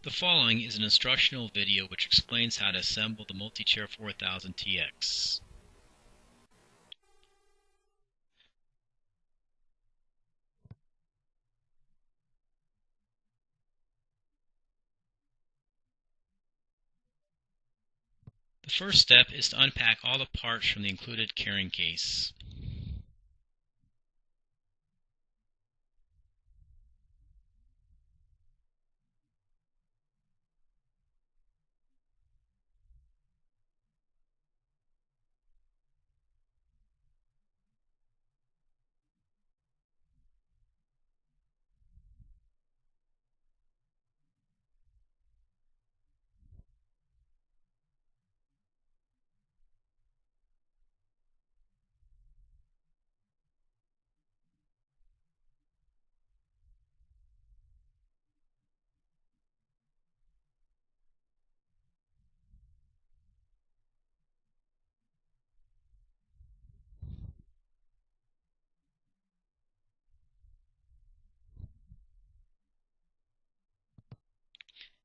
The following is an instructional video which explains how to assemble the MC4000TX. The first step is to unpack all the parts from the included carrying case.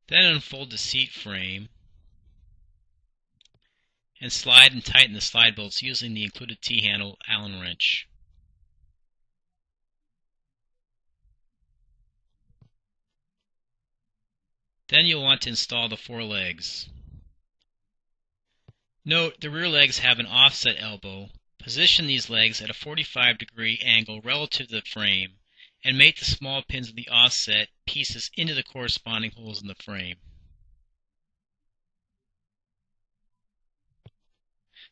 Then unfold the seat frame and slide and tighten the slide bolts using the included T-handle Allen wrench. Then you'll want to install the four legs. Note the rear legs have an offset elbow. Position these legs at a 45-degree angle relative to the frame and mate the small pins of the offset pieces into the corresponding holes in the frame.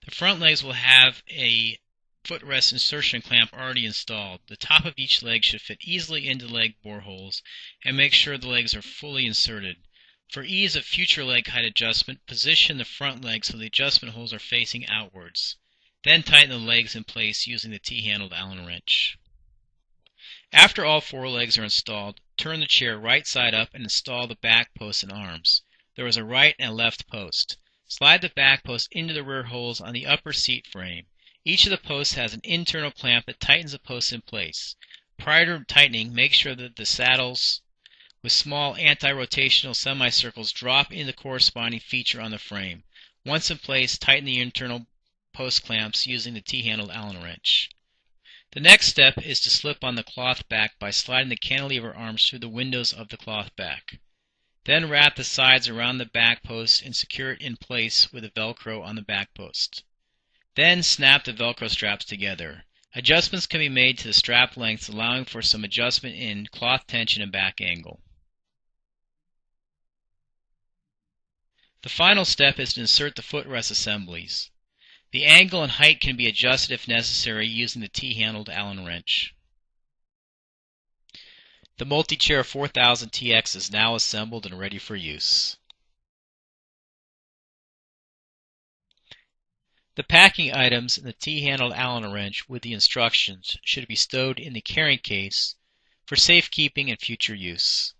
The front legs will have a footrest insertion clamp already installed. The top of each leg should fit easily into the leg bore holes, and make sure the legs are fully inserted. For ease of future leg height adjustment, position the front leg so the adjustment holes are facing outwards. Then tighten the legs in place using the T-handled Allen wrench. After all four legs are installed, turn the chair right side up and install the back posts and arms. There is a right and a left post. Slide the back post into the rear holes on the upper seat frame. Each of the posts has an internal clamp that tightens the posts in place. Prior to tightening, make sure that the saddles with small anti-rotational semicircles drop into the corresponding feature on the frame. Once in place, tighten the internal post clamps using the T-handled Allen wrench. The next step is to slip on the cloth back by sliding the cantilever arms through the windows of the cloth back. Then wrap the sides around the back post and secure it in place with a Velcro on the back post. Then snap the Velcro straps together. Adjustments can be made to the strap lengths, allowing for some adjustment in cloth tension and back angle. The final step is to insert the footrest assemblies. The angle and height can be adjusted if necessary using the T-handled Allen wrench. The Multi-Chair 4000TX is now assembled and ready for use. The packing items in the T-handled Allen wrench with the instructions should be stowed in the carrying case for safekeeping and future use.